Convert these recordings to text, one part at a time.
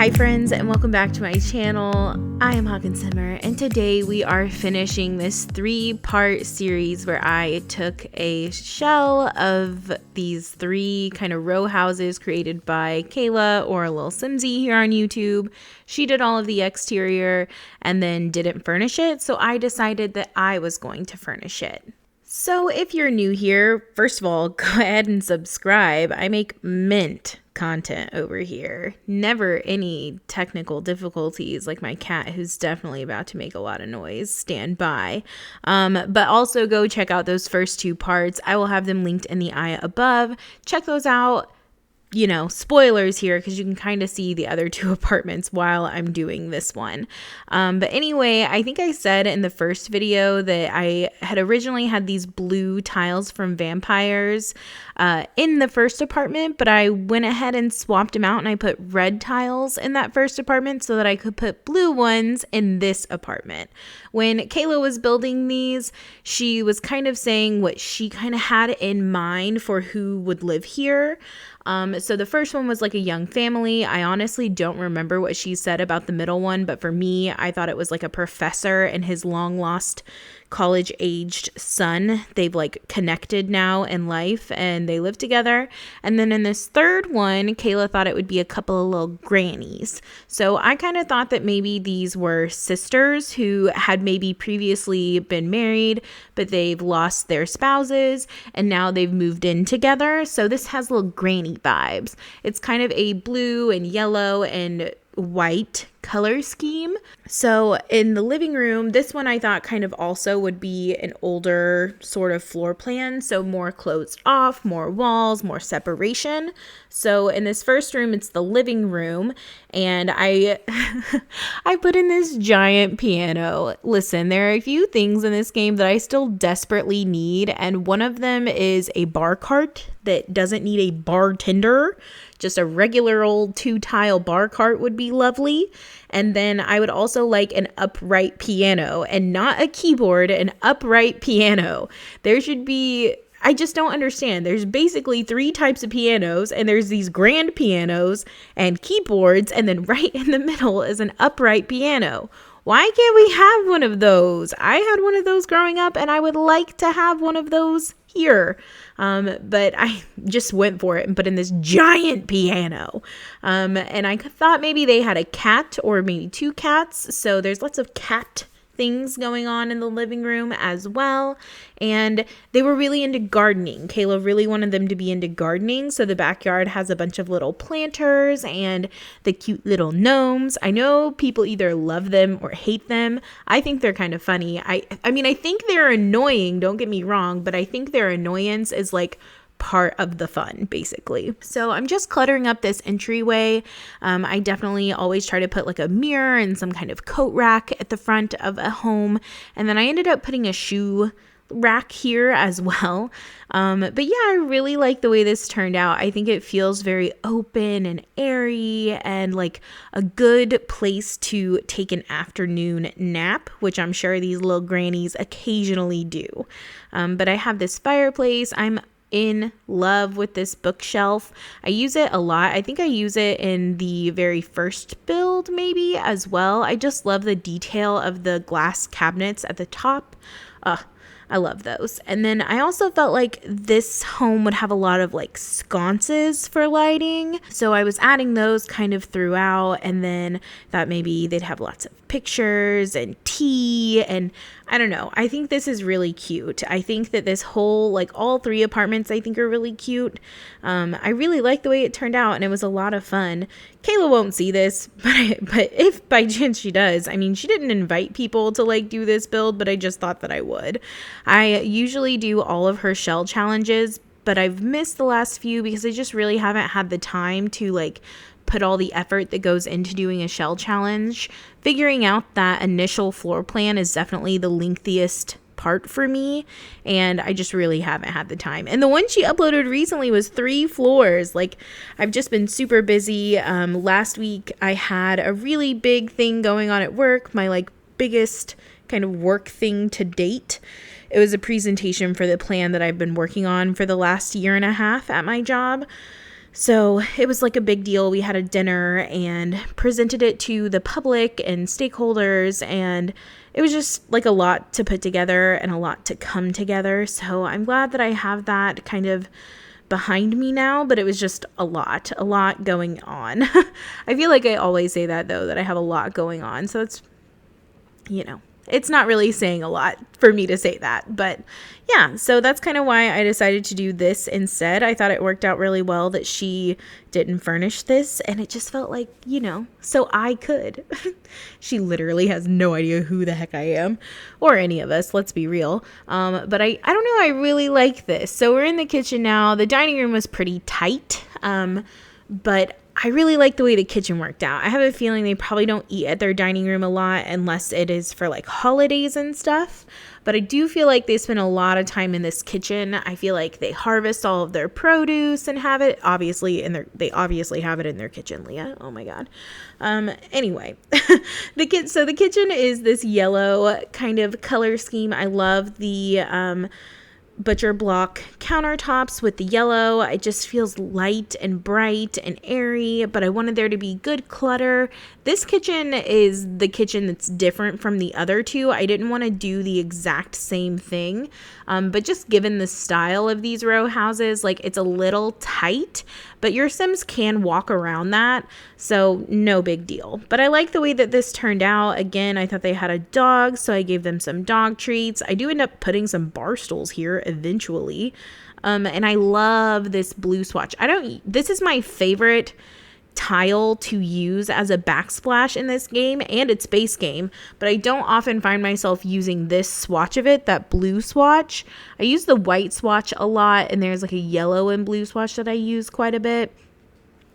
Hi friends, and welcome back to my channel. I am Hawkinsimmer, and today we are finishing this 3-part series where I took a shell of these 3 kind of row houses created by Kayla or Lilsimsie here on YouTube. She did all of the exterior and then didn't furnish it, so I decided that I was going to furnish it. So if you're new here, first of all, go ahead and subscribe. I make mint content over here. Never any technical difficulties like my cat, who's definitely about to make a lot of noise. Stand by. But also go check out those first 2 parts. I will have them linked in the eye above. Check those out. You know, spoilers here because you can kind of see the other 2 apartments while I'm doing this one. But anyway, I think I said in the first video that I had originally had these blue tiles from Vampires in the first apartment, but I went ahead and swapped them out and I put red tiles in that first apartment so that I could put blue ones in this apartment. When Kayla was building these, she was kind of saying what she kind of had in mind for who would live here. So the first one was like a young family. I honestly don't remember what she said about the middle one, but for me, I thought it was like a professor and his long lost college-aged son. They've like connected now in life and they live together. And then in this third one, Kayla thought it would be a couple of little grannies. So I kind of thought that maybe these were sisters who had maybe previously been married, but they've lost their spouses and now they've moved in together. So this has little granny vibes. It's kind of a blue and yellow and white color scheme. So in the living room, this one I thought kind of also would be an older sort of floor plan. So more closed off, more walls, more separation. So in this first room, it's the living room. And I put in this giant piano. Listen, there are a few things in this game that I still desperately need. And one of them is a bar cart that doesn't need a bartender. Just a regular old 2-tile bar cart would be lovely. And then I would also like an upright piano, and not a keyboard, an upright piano. There should be, I just don't understand. There's basically 3 types of pianos, and there's these grand pianos and keyboards, and then right in the middle is an upright piano. Why can't we have one of those? I had one of those growing up, and I would like to have one of those here. But I just went for it and put in this giant piano. And I thought maybe they had a cat or maybe 2 cats. So there's lots of cat things going on in the living room as well. And they were really into gardening. Kayla really wanted them to be into gardening. So the backyard has a bunch of little planters and the cute little gnomes. I know people either love them or hate them. I think they're kind of funny. I mean, I think they're annoying, don't get me wrong, but I think their annoyance is like part of the fun, basically. So I'm just cluttering up this entryway. I definitely always try to put like a mirror and some kind of coat rack at the front of a home. And then I ended up putting a shoe rack here as well. But yeah, I really like the way this turned out. I think it feels very open and airy and like a good place to take an afternoon nap, which I'm sure these little grannies occasionally do. But I have this fireplace. I'm in love with this bookshelf. I use it a lot. I think I use it in the very first build maybe as well. I just love the detail of the glass cabinets at the top. I love those. And then I also felt like this home would have a lot of like sconces for lighting. So I was adding those kind of throughout, and then thought maybe they'd have lots of pictures and tea, and I don't know. I think this is really cute. I think that this whole, like all 3 apartments I think are really cute. I really like the way it turned out and it was a lot of fun. Kayla won't see this, but if by chance she does, I mean, she didn't invite people to like do this build, but I just thought that I would. I usually do all of her shell challenges, but I've missed the last few because I just really haven't had the time to like put all the effort that goes into doing a shell challenge. Figuring out that initial floor plan is definitely the lengthiest part for me, and I just really haven't had the time. And the one she uploaded recently was 3 floors. Like, I've just been super busy. Last week I had a really big thing going on at work, my like biggest kind of work thing to date. It was a presentation for the plan that I've been working on for the last 1.5 years at my job. So it was like a big deal. We had a dinner and presented it to the public and stakeholders, and it was just like a lot to put together and a lot to come together. So I'm glad that I have that kind of behind me now, but it was just a lot going on. I feel like I always say that though, that I have a lot going on. So it's, it's not really saying a lot for me to say that, but yeah, so that's kind of why I decided to do this instead. I thought it worked out really well that she didn't furnish this, and it just felt like, so I could. She literally has no idea who the heck I am, or any of us, let's be real. But I don't know, I really like this. So we're in the kitchen now. The dining room was pretty tight, but I really like the way the kitchen worked out. I have a feeling they probably don't eat at their dining room a lot unless it is for like holidays and stuff. But I do feel like they spend a lot of time in this kitchen. I feel like they harvest all of their produce and have it they obviously have it in their kitchen, Leah. Oh my God. Anyway, the kitchen is this yellow kind of color scheme. I love the butcher block countertops with the yellow. It just feels light and bright and airy, but I wanted there to be good clutter. This kitchen is the kitchen that's different from the other two. I didn't want to do the exact same thing, but just given the style of these row houses, like it's a little tight, but your Sims can walk around that, so no big deal. But I like the way that this turned out. Again, I thought they had a dog, so I gave them some dog treats. I do end up putting some bar stools here eventually, and I love this blue swatch. This is my favorite tile to use as a backsplash in this game and its base game, but I don't often find myself using this swatch of it, that blue swatch. I use the white swatch a lot, and there's like a yellow and blue swatch that I use quite a bit,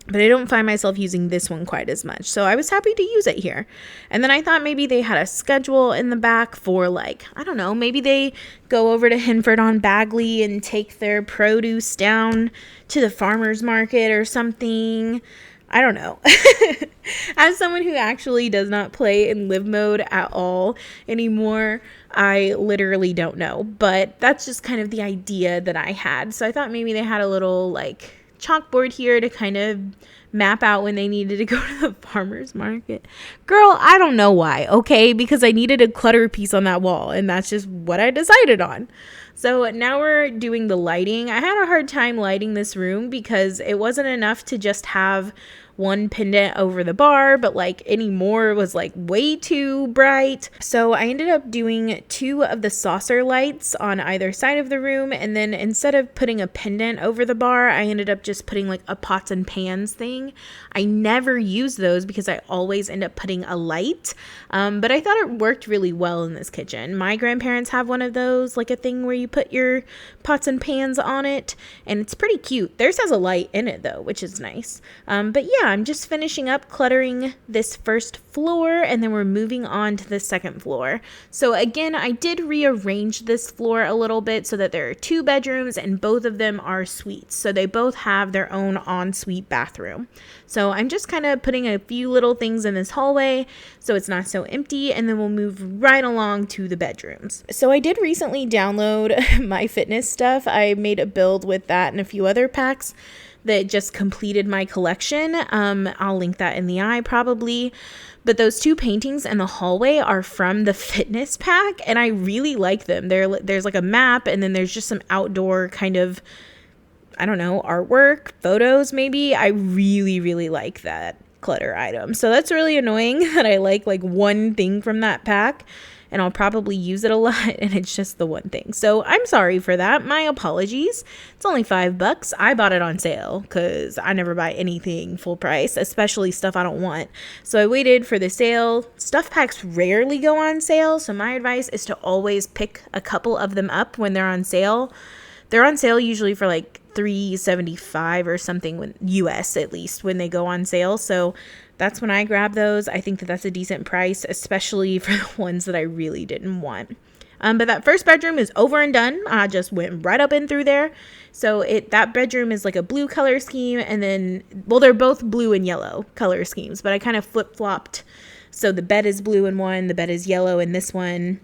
but I don't find myself using this one quite as much. So I was happy to use it here. And then I thought maybe they had a schedule in the back for like, I don't know, maybe they go over to Hinford on Bagley and take their produce down to the farmer's market or something. I don't know. As someone who actually does not play in live mode at all anymore, I literally don't know. But that's just kind of the idea that I had. So I thought maybe they had a little like chalkboard here to kind of map out when they needed to go to the farmer's market. Girl, I don't know why, okay? Because I needed a clutter piece on that wall, and that's just what I decided on. So now we're doing the lighting. I had a hard time lighting this room because it wasn't enough to just have one pendant over the bar, but like any more was like way too bright. So I ended up doing 2 of the saucer lights on either side of the room, and then instead of putting a pendant over the bar, I ended up just putting like a pots and pans thing. I never use those because I always end up putting a light, but I thought it worked really well in this kitchen. My grandparents have one of those, like a thing where you put your pots and pans on it, and it's pretty cute. Theirs has a light in it though, which is nice. But yeah, I'm just finishing up cluttering this first floor, and then we're moving on to the second floor. So again, I did rearrange this floor a little bit so that there are 2 bedrooms and both of them are suites. So they both have their own ensuite bathroom. So I'm just kind of putting a few little things in this hallway so it's not so empty, and then we'll move right along to the bedrooms. So I did recently download my fitness stuff. I made a build with that and a few other packs that just completed my collection. I'll link that in the eye probably. But those 2 paintings in the hallway are from the fitness pack, and I really like them. There's like a map, and then there's just some outdoor kind of, I don't know, artwork, photos maybe. I really, really like that clutter item. So that's really annoying that I like one thing from that pack, and I'll probably use it a lot, and it's just the one thing. So I'm sorry for that. My apologies. It's only $5. I bought it on sale because I never buy anything full price, especially stuff I don't want. So I waited for the sale. Stuff packs rarely go on sale, so my advice is to always pick a couple of them up when they're on sale. They're on sale usually for like $3.75 or something, when US at least, when they go on sale. So that's when I grab those. I think that that's a decent price, especially for the ones that I really didn't want. But that first bedroom is over and done. I just went right up and through there. So that bedroom is like a blue color scheme, and then, well, they're both blue and yellow color schemes, but I kind of flip-flopped. So the bed is blue in one, the bed is yellow in this one.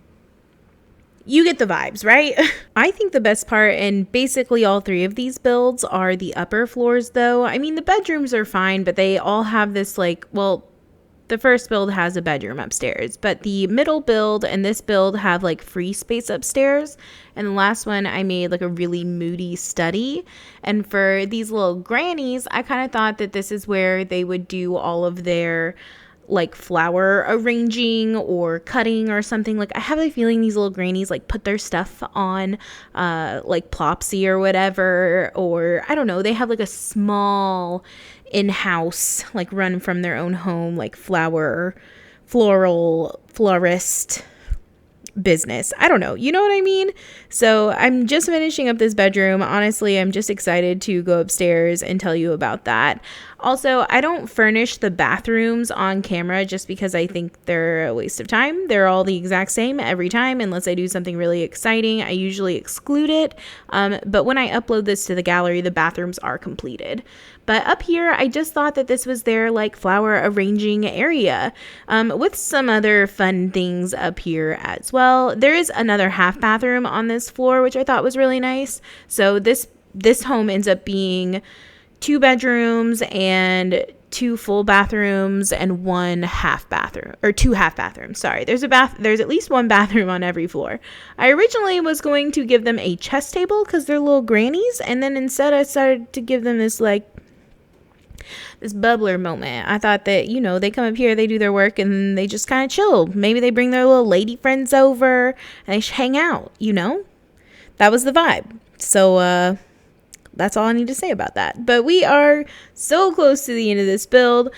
You get the vibes, right? I think the best part in basically all three of these builds are the upper floors, though. I mean, the bedrooms are fine, but they all have this, like, well, the first build has a bedroom upstairs, but the middle build and this build have like free space upstairs. And the last one I made like a really moody study. And for these little grannies, I kind of thought that this is where they would do all of their like flower arranging or cutting or something. Like I have a feeling these little grannies like put their stuff on like Plopsy or whatever, or I don't know, they have like a small in-house like run from their own home like florist business. I don't know. You know what I mean? So I'm just finishing up this bedroom. Honestly, I'm just excited to go upstairs and tell you about that. Also, I don't furnish the bathrooms on camera just because I think they're a waste of time. They're all the exact same every time unless I do something really exciting. I usually exclude it. But when I upload this to the gallery, the bathrooms are completed. But up here, I just thought that this was their like flower arranging area with some other fun things up here as well. There is another half bathroom on this floor, which I thought was really nice. So this home ends up being 2 bedrooms and 2 full bathrooms and 1 half bathroom, or 2 half bathrooms. Sorry, there's at least 1 bathroom on every floor. I originally was going to give them a chess table because they're little grannies, and then instead I started to give them this bubbler moment. I thought that, you know, they come up here, they do their work, and they just kind of chill. Maybe they bring their little lady friends over and they hang out, you know? That was the vibe. So, that's all I need to say about that. But we are so close to the end of this build.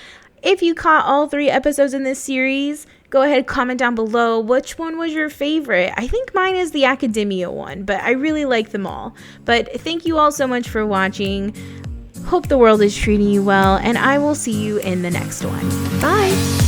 If you caught all 3 episodes in this series, go ahead, comment down below which one was your favorite. I think mine is the academia one, but I really like them all. But thank you all so much for watching. Hope the world is treating you well, and I will see you in the next one. Bye!